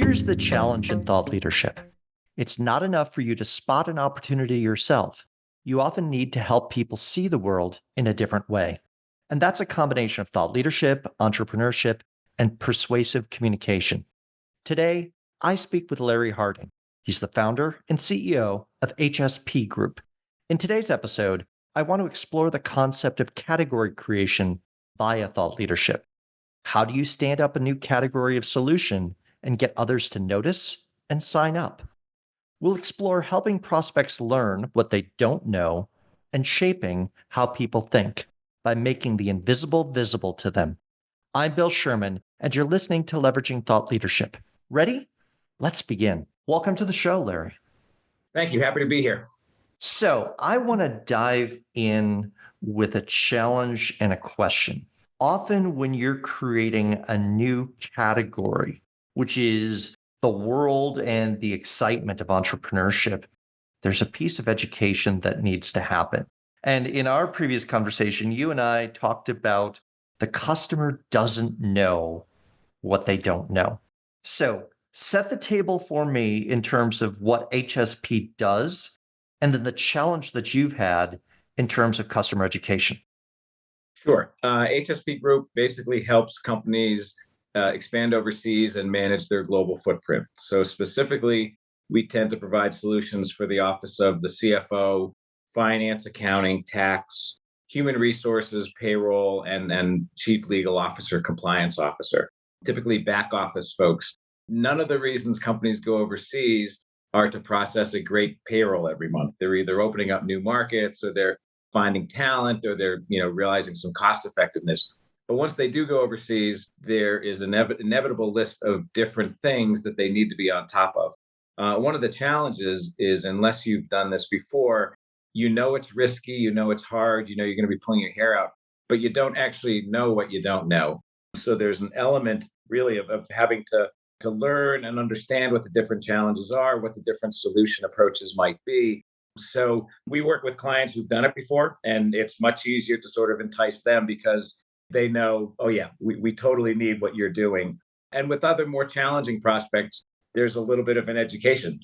Here's the challenge in thought leadership. It's not enough for you to spot an opportunity yourself. You often need to help people see the world in a different way. And that's a combination of thought leadership, entrepreneurship, and persuasive communication. Today, I speak with Larry Harding. He's the founder and CEO of HSP Group. In today's episode, I want to explore the concept of category creation via thought leadership. How do you stand up a new category of solution and get others to notice and sign up? We'll explore helping prospects learn what they don't know and shaping how people think by making the invisible visible to them. I'm Bill Sherman, and you're listening to Leveraging Thought Leadership. Ready? Let's begin. Welcome to the show, Larry. Thank you. Happy to be here. So, I want to dive in with a challenge and a question. Often, when you're creating a new category, which is the world and the excitement of entrepreneurship, there's a piece of education that needs to happen. And in our previous conversation, you and I talked about the customer doesn't know what they don't know. So, set the table for me in terms of what HSP does, and then the challenge that you've had in terms of customer education. Sure. HSP Group basically helps companies expand overseas and manage their global footprint. So, specifically, we tend to provide solutions for the office of the CFO, finance, accounting, tax, human resources, payroll, and chief legal officer, compliance officer, typically back office folks. None of the reasons companies go overseas are to process a great payroll every month. They're either opening up new markets or they're finding talent or they're realizing some cost effectiveness. But once they do go overseas, there is an inevitable list of different things that they need to be on top of. One of the challenges is unless you've done this before, it's risky, it's hard, you're going to be pulling your hair out, but you don't actually know what you don't know. So there's an element really of having to learn and understand what the different challenges are, what the different solution approaches might be. So we work with clients who've done it before, and it's much easier to sort of entice them because they know, oh yeah, we totally need what you're doing. And with other more challenging prospects, there's a little bit of an education.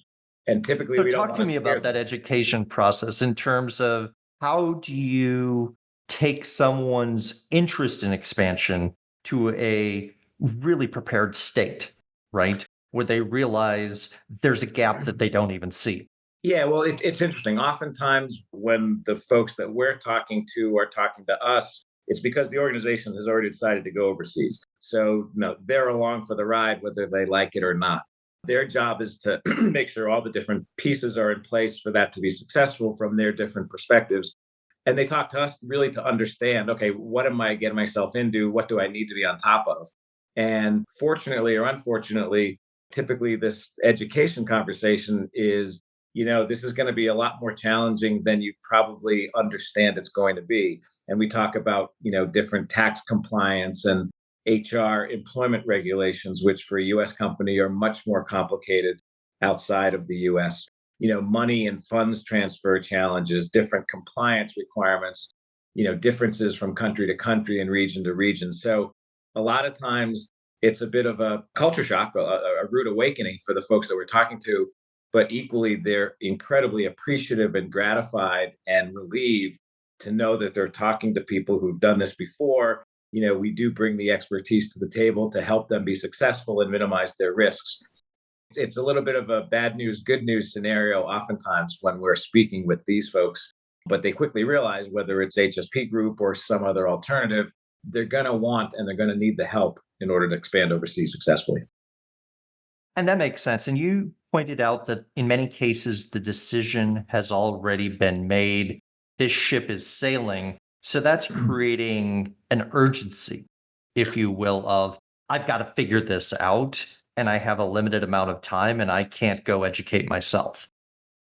And typically So, we don't talk want to to me scare about that them. education process in terms of how do you take someone's interest in expansion to a really prepared state, right? Where they realize there's a gap that they don't even see. Yeah, well, it's interesting. Oftentimes, when the folks that we're talking to are talking to us, it's because the organization has already decided to go overseas. So, no, they're along for the ride, whether they like it or not. Their job is to make sure all the different pieces are in place for that to be successful from their different perspectives. And they talk to us really to understand, okay, what am I getting myself into? What do I need to be on top of? And fortunately or unfortunately, typically this education conversation is this is going to be a lot more challenging than you probably understand it's going to be. And we talk about, different tax compliance and HR employment regulations, which for a US company are much more complicated outside of the US. Money and funds transfer challenges, different compliance requirements, differences from country to country and region to region. So a lot of times it's a bit of a culture shock, a rude awakening for the folks that we're talking to, but equally they're incredibly appreciative and gratified and relieved to know that they're talking to people who've done this before. We do bring the expertise to the table to help them be successful and minimize their risks. It's a little bit of a bad news, good news scenario oftentimes when we're speaking with these folks, but they quickly realize whether it's HSP Group or some other alternative, they're going to want and they're going to need the help in order to expand overseas successfully. And that makes sense. And you pointed out that in many cases, the decision has already been made. This ship is sailing. So that's creating an urgency, if you will, of I've got to figure this out and I have a limited amount of time and I can't go educate myself.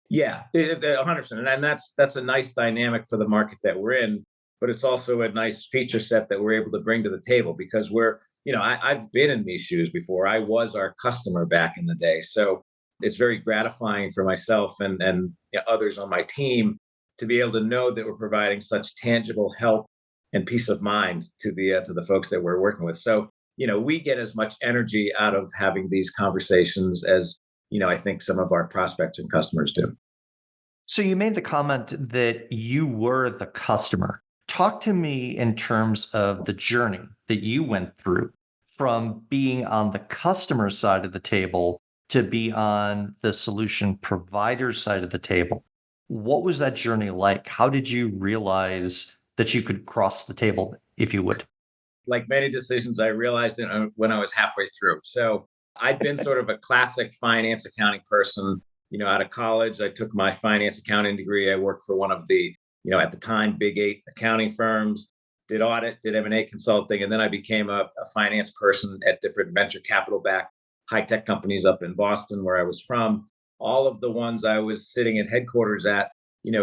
Yeah, 100%. And that's a nice dynamic for the market that we're in, but it's also a nice feature set that we're able to bring to the table because I've been in these shoes before. I was our customer back in the day. So it's very gratifying for myself and others on my team to be able to know that we're providing such tangible help and peace of mind to the folks that we're working with. So we get as much energy out of having these conversations as, I think some of our prospects and customers do. So you made the comment that you were the customer. Talk to me in terms of the journey that you went through from being on the customer side of the table to be on the solution provider side of the table. What was that journey like? How did you realize that you could cross the table, if you would? Like many decisions, I realized it when I was halfway through. So I'd been sort of a classic finance accounting person. Out of college, I took my finance accounting degree. I worked for one of the, at the time, big eight accounting firms, did audit, did M&A consulting, and then I became a finance person at different venture capital backed high tech companies up in Boston, where I was from. All of the ones I was sitting at headquarters at,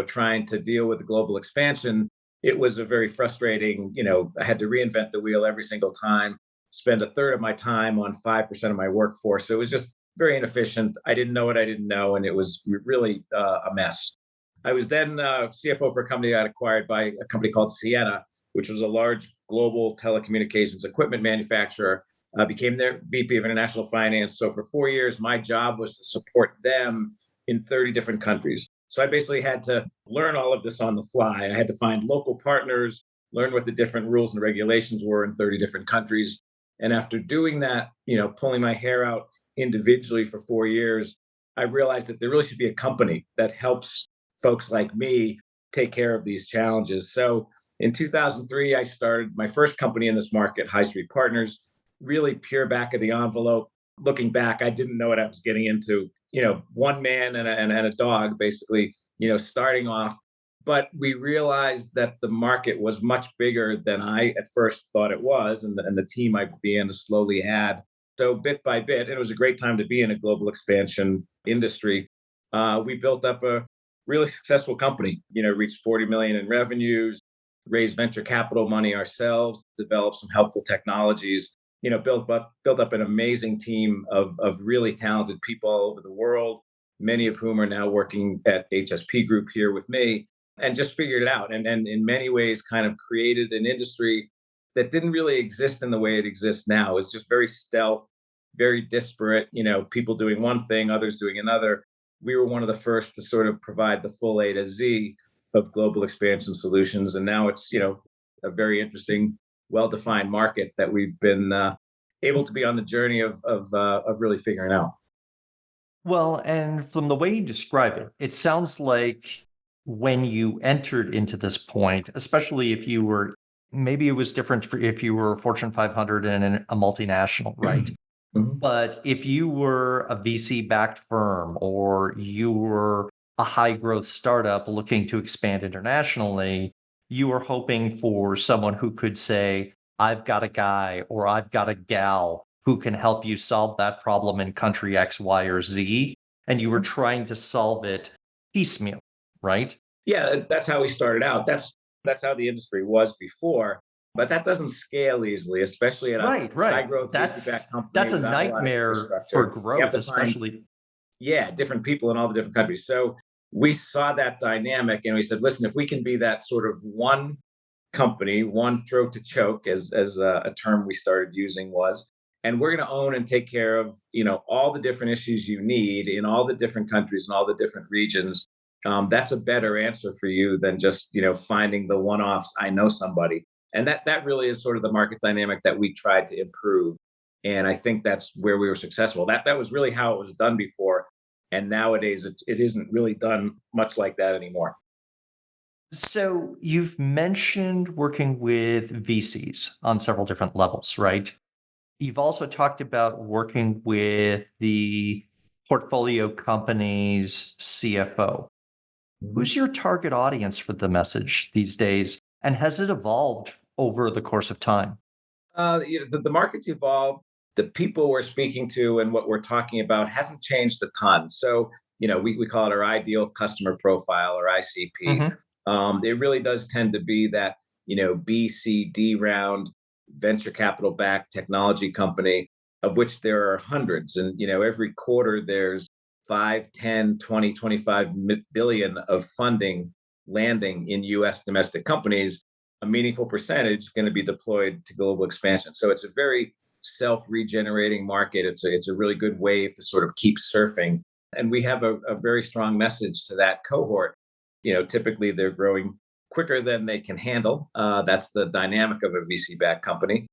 trying to deal with the global expansion, it was a very frustrating, I had to reinvent the wheel every single time, spend a third of my time on 5% of my workforce. So it was just very inefficient. I didn't know what I didn't know, and it was really a mess. I was then CFO for a company that got acquired by a company called Ciena, which was a large global telecommunications equipment manufacturer. Became their VP of International Finance. So for 4 years, my job was to support them in 30 different countries. So I basically had to learn all of this on the fly. I had to find local partners, learn what the different rules and regulations were in 30 different countries. And after doing that, pulling my hair out individually for 4 years, I realized that there really should be a company that helps folks like me take care of these challenges. So in 2003, I started my first company in this market, High Street Partners, really pure back of the envelope. Looking back, I didn't know what I was getting into. One man and a dog, basically, starting off. But we realized that the market was much bigger than I at first thought it was, and the team I began to slowly add. So bit by bit, it was a great time to be in a global expansion industry. We built up a really successful company. Reached 40 million in revenues, raised venture capital money ourselves, developed some helpful technologies. Built up an amazing team of really talented people all over the world, many of whom are now working at HSP Group here with me, and just figured it out. And in many ways, kind of created an industry that didn't really exist in the way it exists now. It's just very stealth, very disparate. People doing one thing, others doing another. We were one of the first to sort of provide the full A to Z of global expansion solutions, and now it's a very interesting, well-defined market that we've been able to be on the journey of really figuring out. Well, and from the way you describe it, it sounds like when you entered into this point, especially if you were, maybe it was different for if you were a Fortune 500 and a multinational, right? Mhm. But if you were a VC backed firm or you were a high growth startup looking to expand internationally, you were hoping for someone who could say, I've got a guy or I've got a gal who can help you solve that problem in country X, Y, or Z. And you were trying to solve it piecemeal, right? Yeah, that's how we started out. That's how the industry was before, but that doesn't scale easily, especially at a Right, high right. growth That's VC-backed company that's a without a lot of nightmare for infrastructure. You have growth, to find, especially. yeah, different people in all the different countries. So we saw that dynamic and we said, listen, if we can be that sort of one company, one throat to choke, as a term we started using was, and we're going to own and take care of all the different issues you need in all the different countries and all the different regions. That's a better answer for you than just finding the one-offs. I know somebody, and that really is sort of the market dynamic that we tried to improve. And I think that's where we were successful. That was really how it was done before, and nowadays it isn't really done much like that anymore. So you've mentioned working with VCs on several different levels, right? You've also talked about working with the portfolio company's CFO. Who's your target audience for the message these days? And has it evolved over the course of time? The market's evolved. The people we're speaking to and what we're talking about hasn't changed a ton. So, we call it our ideal customer profile or ICP. Hmm. It really does tend to be that, B, C, D round venture capital backed technology company, of which there are hundreds. And, every quarter there's 5, 10, 20, 25 billion of funding landing in US domestic companies. A meaningful percentage going to be deployed to global expansion. So it's a very self-regenerating market. It's a really good wave to sort of keep surfing. And we have a very strong message to that cohort. Typically they're growing quicker than they can handle. That's the dynamic of a VC-backed company.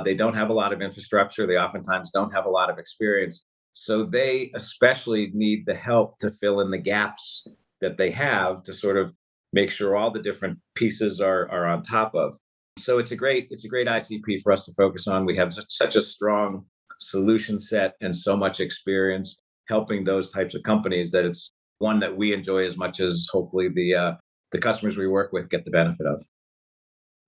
They don't have a lot of infrastructure. They oftentimes don't have a lot of experience. So they especially need the help to fill in the gaps that they have to sort of make sure all the different pieces are on top of. So it's a great ICP for us to focus on. We have such a strong solution set and so much experience helping those types of companies that it's one that we enjoy as much as hopefully the customers we work with get the benefit of.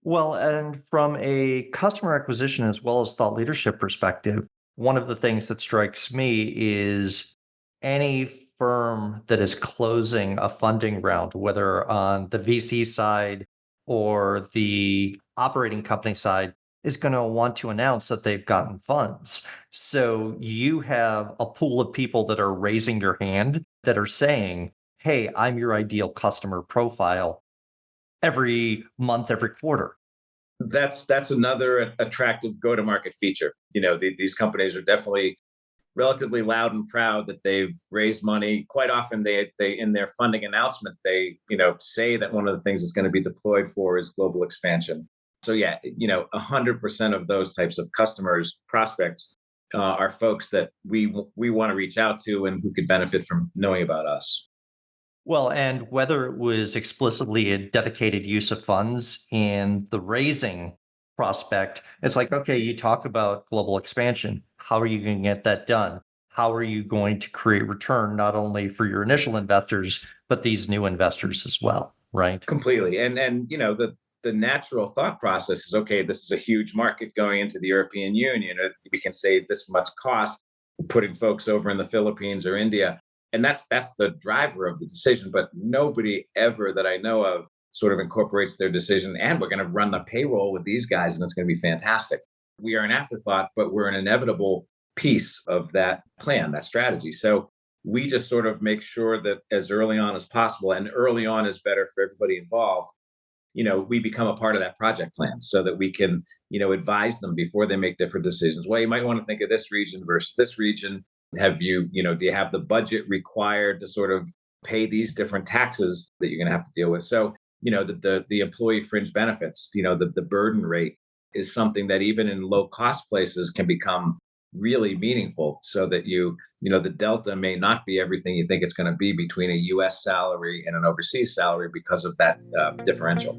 Well, and from a customer acquisition as well as thought leadership perspective, one of the things that strikes me is any firm that is closing a funding round, whether on the VC side or the operating company side, is going to want to announce that they've gotten funds. So you have a pool of people that are raising their hand that are saying, hey, I'm your ideal customer profile every month, every quarter. That's another attractive go-to-market feature. These companies are definitely relatively loud and proud that they've raised money. Quite often, they in their funding announcement they say that one of the things it's going to be deployed for is global expansion. So yeah, 100% of those types of customers prospects are folks that we want to reach out to and who could benefit from knowing about us. Well, and whether it was explicitly a dedicated use of funds in the raising prospect, it's like, okay, you talk about global expansion. How are you going to get that done? How are you going to create return not only for your initial investors, but these new investors as well, right? Completely. And the natural thought process is, okay, this is a huge market going into the European Union. We can save this much cost putting folks over in the Philippines or India. And that's the driver of the decision. But nobody ever that I know of sort of incorporates their decision. And we're going to run the payroll with these guys, and it's going to be fantastic. We are an afterthought, but we're an inevitable piece of that plan, that strategy. So we just sort of make sure that as early on as possible, and early on is better for everybody involved, we become a part of that project plan so that we can, advise them before they make different decisions. Well, you might want to think of this region versus this region. Do you have the budget required to sort of pay these different taxes that you're going to have to deal with? So, the employee fringe benefits, the burden rate is something that even in low cost places can become really meaningful so that the delta may not be everything you think it's going to be between a US salary and an overseas salary because of that differential.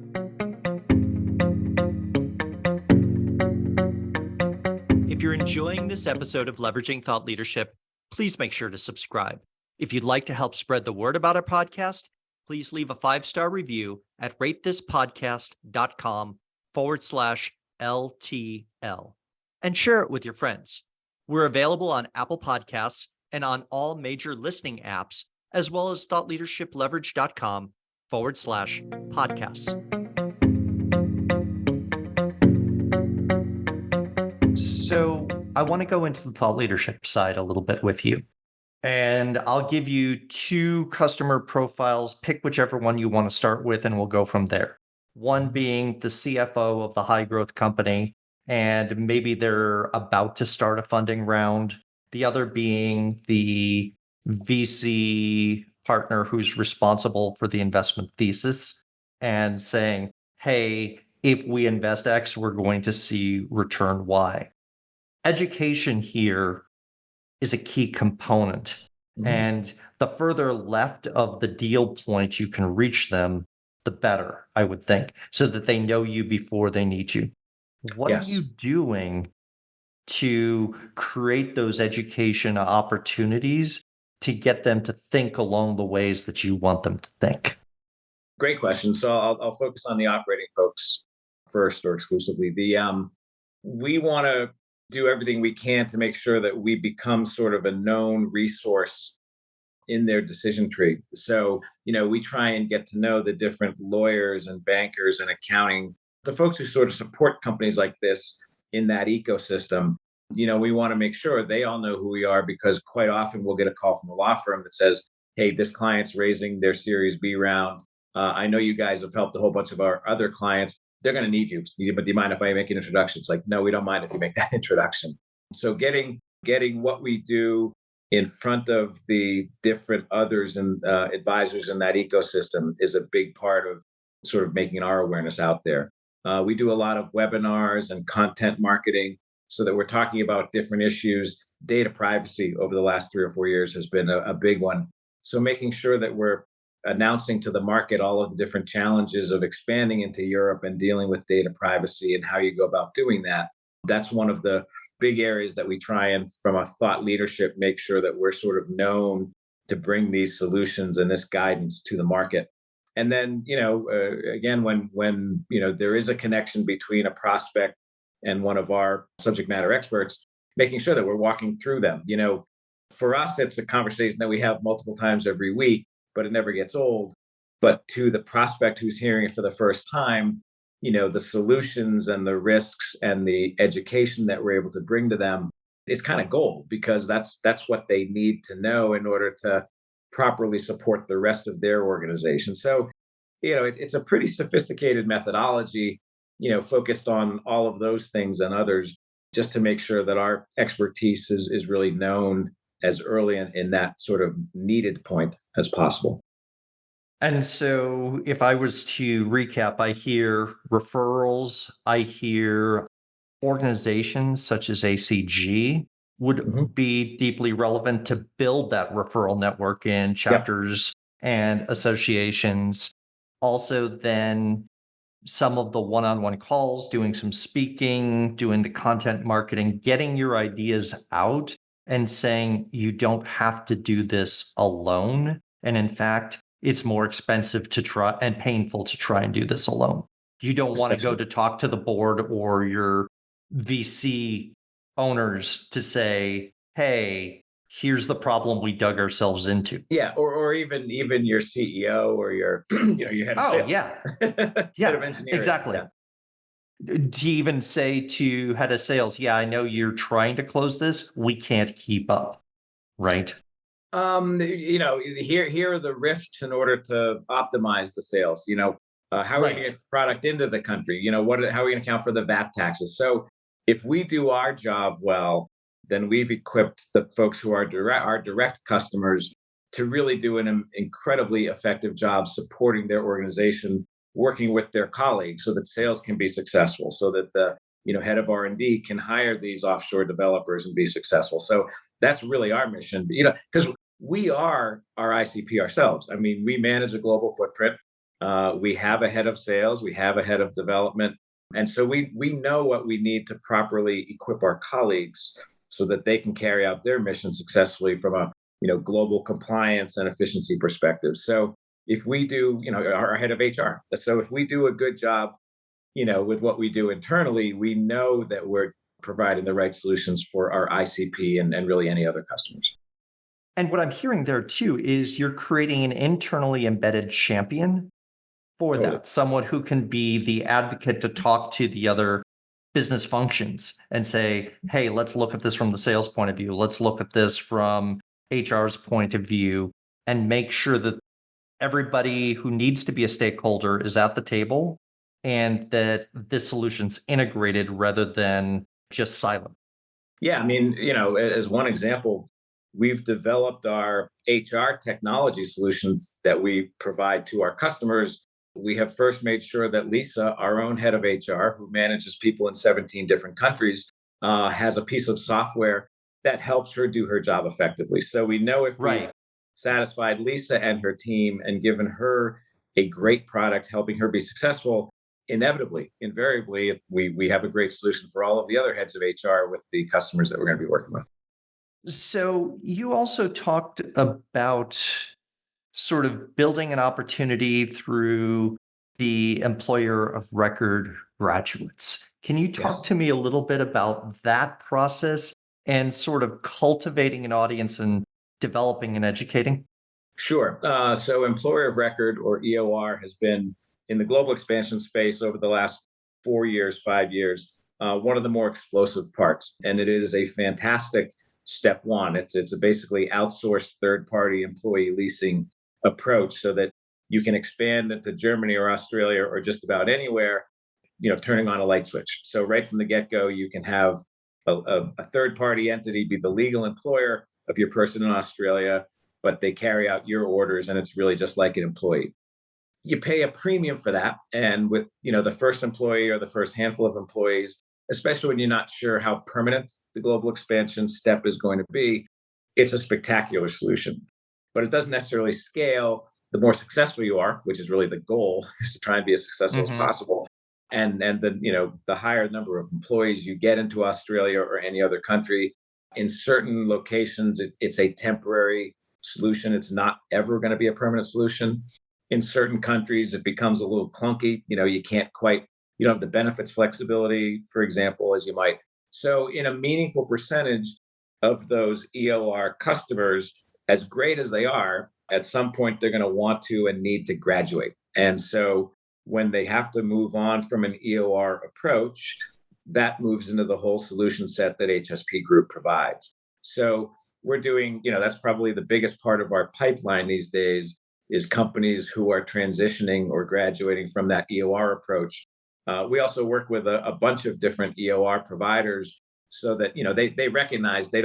If you're enjoying this episode of Leveraging Thought Leadership, please make sure to subscribe. If you'd like to help spread the word about our podcast, please leave a 5-star review at ratethispodcast.com/LTL and share it with your friends. We're available on Apple Podcasts and on all major listening apps, as well as thoughtleadershipleverage.com/podcasts. So I want to go into the thought leadership side a little bit with you. And I'll give you 2 customer profiles. Pick whichever one you want to start with, and we'll go from there. One being the CFO of the high growth company, and maybe they're about to start a funding round. The other being the VC partner who's responsible for the investment thesis and saying, hey, if we invest X, we're going to see return Y. Education here is a key component. Mm-hmm. And the further left of the deal point you can reach them, the better, I would think, so that they know you before they need you. What Yes. are you doing to create those education opportunities to get them to think along the ways that you want them to think? Great question. So I'll focus on the operating folks first, or exclusively. We want to do everything we can to make sure that we become sort of a known resource in their decision tree. So, we try and get to know the different lawyers and bankers and accounting, the folks who sort of support companies like this in that ecosystem. We want to make sure they all know who we are, because quite often we'll get a call from a law firm that says, hey, this client's raising their Series B round. I know you guys have helped a whole bunch of our other clients. They're going to need you. But do you mind if I make an introduction? It's like, no, we don't mind if you make that introduction. So getting what we do in front of the different others and advisors in that ecosystem is a big part of sort of making our awareness out there. We do a lot of webinars and content marketing so that we're talking about different issues. Data privacy over the last 3 or 4 years has been a big one. So making sure that we're announcing to the market all of the different challenges of expanding into Europe and dealing with data privacy and how you go about doing that. That's one of the big areas that we try and, from a thought leadership, make sure that we're sort of known to bring these solutions and this guidance to the market. And then, again, when there is a connection between a prospect and one of our subject matter experts, making sure that we're walking through them. For us, it's a conversation that we have multiple times every week, but it never gets old. But to the prospect who's hearing it for the first time, the solutions and the risks and the education that we're able to bring to them is kind of gold, because that's what they need to know in order to properly support the rest of their organization. So, it's a pretty sophisticated methodology, focused on all of those things and others, just to make sure that our expertise is really known as early in that sort of needed point as possible. And so, if I was to recap, I hear referrals, I hear organizations such as ACG Mhm. would be deeply relevant to build that referral network in Yep. chapters and associations. Also, then some of the one on one calls, doing some speaking, doing the content marketing, getting your ideas out and saying you don't have to do this alone. And in fact, it's more expensive to try and painful to try and do this alone. You don't want to go Especially. to talk to the board or your VC owners to say, hey, here's the problem we dug ourselves into. Yeah, or even your CEO or your your head of Oh, sales, yeah. head of Yeah, engineering. exactly. Yeah. To even say to head of sales, yeah, I know you're trying to close this. We can't keep up. Right. Here are the risks in order to optimize the sales. How are we going to Right. get product into the country? How are we going to account for the VAT taxes? So if we do our job well, then we've equipped the folks who are our direct customers to really do an incredibly effective job supporting their organization, working with their colleagues so that sales can be successful, so that the head of R&D can hire these offshore developers and be successful. So that's really our mission, because we are our ICP ourselves. I mean, we manage a global footprint. We have a head of sales, we have a head of development, and so we know what we need to properly equip our colleagues so that they can carry out their mission successfully from a global compliance and efficiency perspective. So if we do, our head of HR, so if we do a good job, with what we do internally, we know that we're providing the right solutions for our ICP and really any other customers. And what I'm hearing there too is you're creating an internally embedded champion for Totally. that, someone who can be the advocate to talk to the other business functions and say, hey, let's look at this from the sales point of view. Let's look at this from HR's point of view and make sure that everybody who needs to be a stakeholder is at the table and that this solution's integrated rather than just silent. Yeah, I mean, as one example, we've developed our HR technology solutions that we provide to our customers. We have first made sure that Lisa, our own head of HR, who manages people in 17 different countries, has a piece of software that helps her do her job effectively. So we know if we've Right. satisfied Lisa and her team and given her a great product, helping her be successful, inevitably, invariably, we have a great solution for all of the other heads of HR with the customers that we're going to be working with. So you also talked about sort of building an opportunity through the employer of record graduates. Can you talk Yes. to me a little bit about that process and sort of cultivating an audience and developing and educating? Sure. So, employer of record, or EOR, has been in the global expansion space over the last 4 years, 5 years, one of the more explosive parts. And it is a fantastic step one. It's a basically outsourced third party employee leasing approach so that you can expand into Germany or Australia or just about anywhere, turning on a light switch. So, right from the get go, you can have a third party entity be the legal employer of your person in Australia, but they carry out your orders and it's really just like an employee. You pay a premium for that. And with, the first employee or the first handful of employees, especially when you're not sure how permanent the global expansion step is going to be, it's a spectacular solution. But it doesn't necessarily scale. The more successful you are, which is really the goal, is to try and be as successful as Hmm. possible. And then, the higher number of employees you get into Australia or any other country, in certain locations, it's a temporary solution. It's not ever going to be a permanent solution. In certain countries, it becomes a little clunky. You can't quite, you don't have the benefits flexibility, for example, as you might. So, in a meaningful percentage of those EOR customers, as great as they are, at some point they're going to want to and need to graduate. And so, when they have to move on from an EOR approach, that moves into the whole solution set that HSP Group provides. So, we're doing, that's probably the biggest part of our pipeline these days is companies who are transitioning or graduating from that EOR approach. We also work with a bunch of different EOR providers so that they recognize they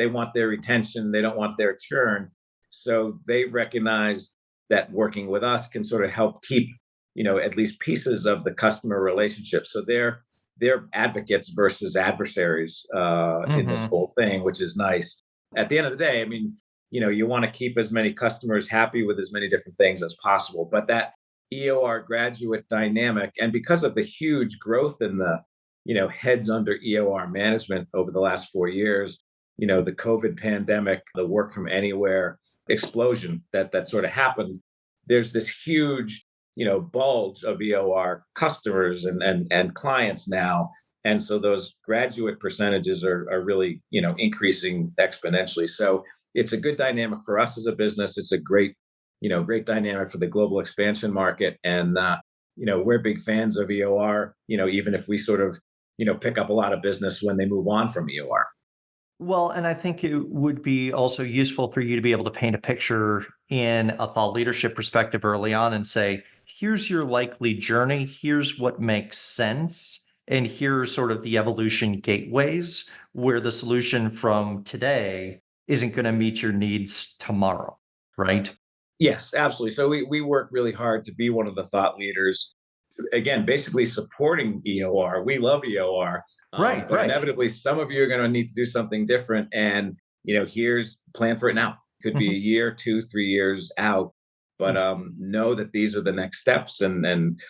want their retention, they don't want their churn. So they've recognized that working with us can sort of help keep at least pieces of the customer relationship. So they're advocates versus adversaries in this Hmm. whole thing, which is nice. At the end of the day, I mean, you want to keep as many customers happy with as many different things as possible. But that EOR graduate dynamic, and because of the huge growth in the, heads under EOR management over the last 4 years, the COVID pandemic, the work from anywhere explosion that sort of happened, there's this huge, bulge of EOR customers and clients now. And so those graduate percentages are really, increasing exponentially. So it's a good dynamic for us as a business. It's a great dynamic for the global expansion market. And, we're big fans of EOR, even if we sort of, pick up a lot of business when they move on from EOR. Well, and I think it would be also useful for you to be able to paint a picture in a thought leadership perspective early on and say, here's your likely journey, here's what makes sense, and here's sort of the evolution gateways where the solution from today isn't going to meet your needs tomorrow, right? Yes, absolutely. So we work really hard to be one of the thought leaders. Again, basically supporting EOR. We love EOR, Right, but right. inevitably some of you are going to need to do something different. And here's plan for it now. Could be a Mhm. year, 2, 3 years out, but know that these are the next steps, and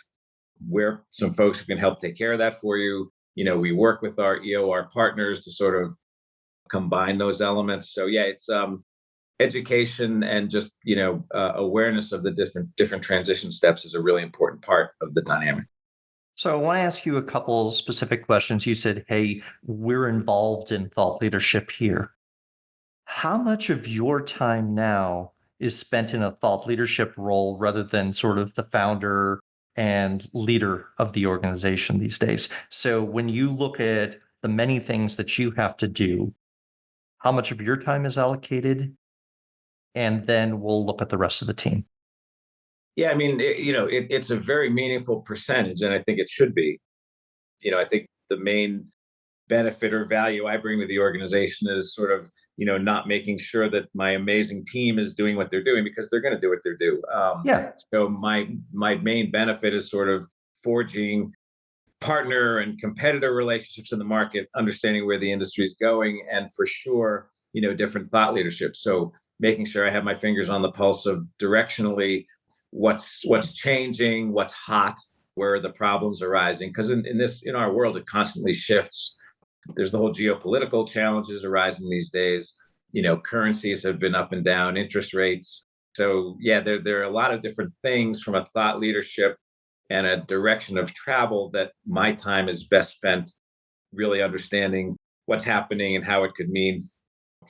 we're some folks who can help take care of that for you. We work with our EOR partners to sort of combine those elements. So yeah, it's education and just awareness of the different transition steps is a really important part of the dynamic. So I want to ask you a couple specific questions. You said, hey, we're involved in thought leadership here. How much of your time now is spent in a thought leadership role rather than sort of the founder and leader of the organization these days? So when you look at the many things that you have to do, how much of your time is allocated? And then we'll look at the rest of the team. Yeah, I mean, it's a very meaningful percentage, and I think it should be. I think the main benefit or value I bring to the organization is sort of, not making sure that my amazing team is doing what they're doing because they're going to do what they're do. Yeah. So my main benefit is sort of forging partner and competitor relationships in the market, understanding where the industry is going, and for sure, different thought leadership. So making sure I have my fingers on the pulse of directionally what's changing, what's hot, where the problems are rising. Because in our world, it constantly shifts. There's the whole geopolitical challenges arising these days. Currencies have been up and down, interest rates. So yeah, there are a lot of different things from a thought leadership and a direction of travel that my time is best spent really understanding what's happening and how it could mean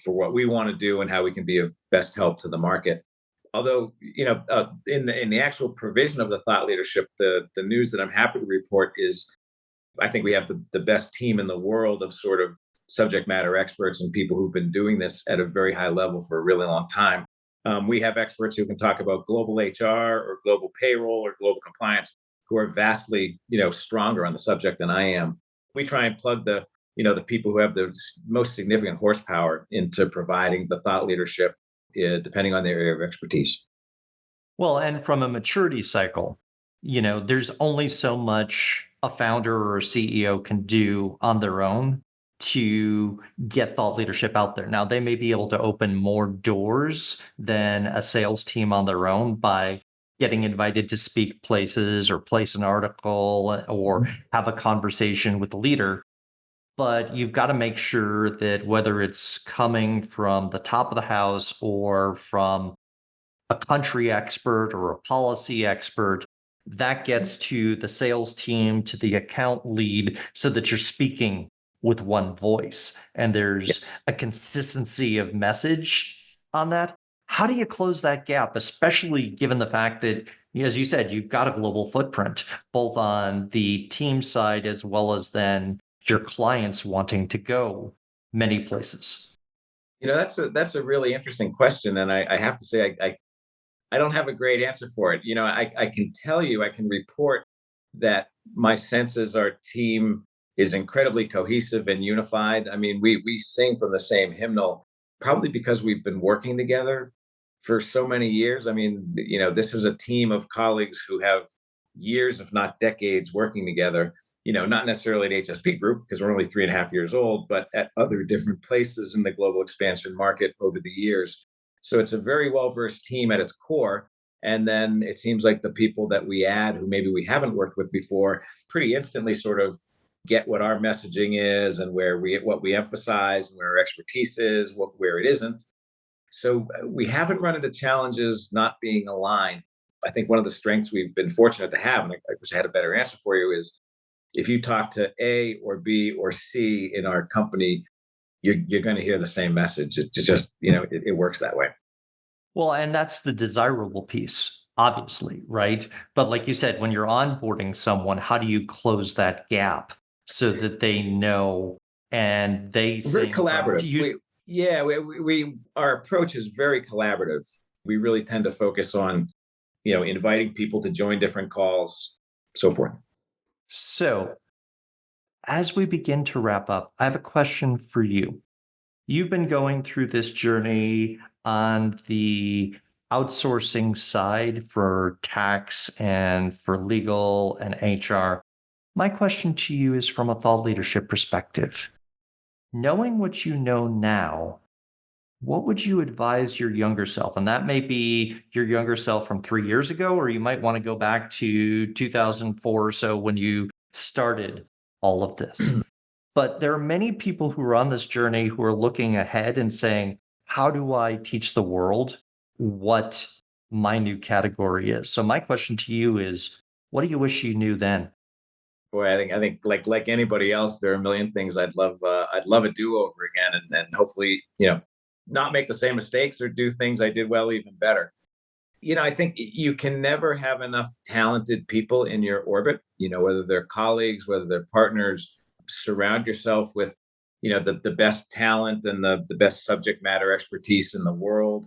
for what we want to do and how we can be of best help to the market. Although, in the actual provision of the thought leadership, the news that I'm happy to report is I think we have the best team in the world of sort of subject matter experts and people who've been doing this at a very high level for a really long time. We have experts who can talk about global HR or global payroll or global compliance who are vastly, stronger on the subject than I am. We try and plug the people who have the most significant horsepower into providing the thought leadership, depending on their area of expertise. Well, and from a maturity cycle, there's only so much a founder or a CEO can do on their own to get thought leadership out there. Now, they may be able to open more doors than a sales team on their own by getting invited to speak places or place an article or have a conversation with the leader. But you've got to make sure that whether it's coming from the top of the house or from a country expert or a policy expert, that gets to the sales team, to the account lead, so that you're speaking with one voice and Yeah. there's a consistency of message on that. How do you close that gap, especially given the fact that, as you said, you've got a global footprint, both on the team side as well as then your clients wanting to go many places? That's a really interesting question, and I have to say I don't have a great answer for it. I can tell you, I can report that my sense is our team is incredibly cohesive and unified. I mean, we sing from the same hymnal, probably because we've been working together for so many years. I mean, this is a team of colleagues who have years, if not decades, working together. Not necessarily at HSP Group because we're only 3.5 years old, but at other different places in the global expansion market over the years. So it's a very well versed team at its core. And then it seems like the people that we add who maybe we haven't worked with before pretty instantly sort of get what our messaging is and what we emphasize and where our expertise is, where it isn't. So we haven't run into challenges not being aligned. I think one of the strengths we've been fortunate to have, and I wish I had a better answer for you, is if you talk to A or B or C in our company, you're going to hear the same message. It just, it works that way. Well, and that's the desirable piece, obviously, right? But like you said, when you're onboarding someone, how do you close that gap so that they know and they We're very sing from, do collaborative. you? Our approach is very collaborative. We really tend to focus on, inviting people to join different calls, so forth. So as we begin to wrap up, I have a question for you. You've been going through this journey on the outsourcing side for tax and for legal and HR. My question to you is from a thought leadership perspective. Knowing what you know now, what would you advise your younger self? And that may be your younger self from 3 years ago, or you might want to go back to 2004 or so when you started all of this. But there are many people who are on this journey who are looking ahead and saying, how do I teach the world what my new category is? So my question to you is, what do you wish you knew then? Boy, I think like anybody else, there are a million things I'd love a do over again, and hopefully, not make the same mistakes or do things I did well even better. I think you can never have enough talented people in your orbit. Whether they're colleagues, whether they're partners. Surround yourself with, the best talent and the best subject matter expertise in the world.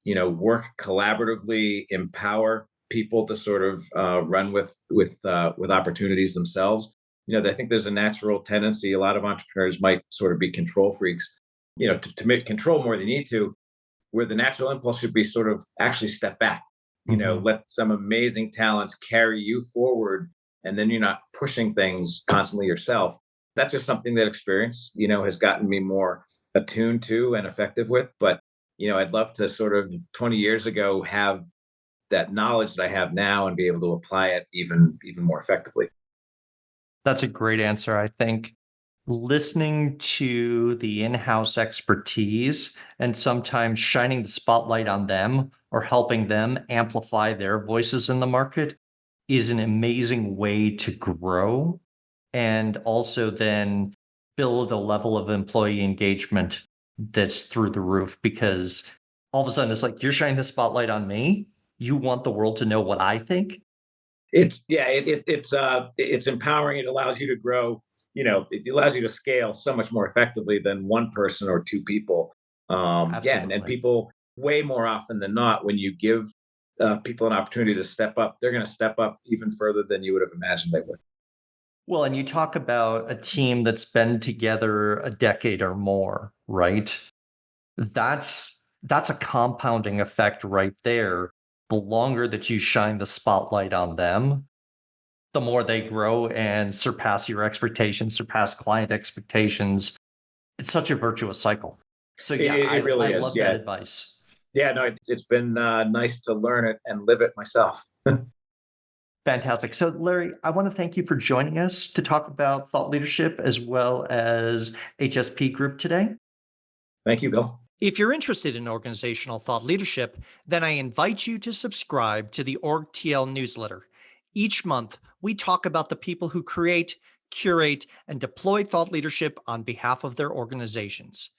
Work collaboratively, empower people to sort of run with opportunities themselves. I think there's a natural tendency. A lot of entrepreneurs might sort of be control freaks. To make control more than you need to. Where the natural impulse should be sort of actually step back. Mhm. Let some amazing talents carry you forward, and then you're not pushing things constantly yourself. That's just something that experience, has gotten me more attuned to and effective with. But I'd love to sort of 20 years ago have that knowledge that I have now and be able to apply it even more effectively. That's a great answer. I think listening to the in house expertise and sometimes shining the spotlight on them or helping them amplify their voices in the market is an amazing way to grow and also then build a level of employee engagement that's through the roof because all of a sudden it's like you're shining the spotlight on me. You want the world to know what I think. It's empowering. It allows you to grow. It allows you to scale so much more effectively than one person or two people. Yeah, and Absolutely. people way more often than not, when you give people an opportunity to step up, they're going to step up even further than you would have imagined they would. Well, and you talk about a team that's been together a decade or more, right? That's a compounding effect right there. The longer that you shine the spotlight on them, the more they grow and surpass your expectations, surpass client expectations. It's such a virtuous cycle. So It, yeah, it it I really is. love that Yeah. advice. Yeah. No, it's been nice to learn it and live it myself. Fantastic. So, Larry, I want to thank you for joining us to talk about thought leadership as well as HSP Group today. Thank you, Bill. If you're interested in organizational thought leadership, then I invite you to subscribe to the OrgTL newsletter. Each month, we talk about the people who create, curate, and deploy thought leadership on behalf of their organizations.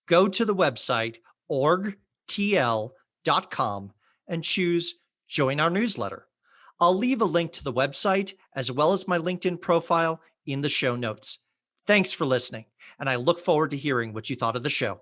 Go to the website orgtl.com and choose Join Our Newsletter. I'll leave a link to the website as well as my LinkedIn profile in the show notes. Thanks for listening, and I look forward to hearing what you thought of the show.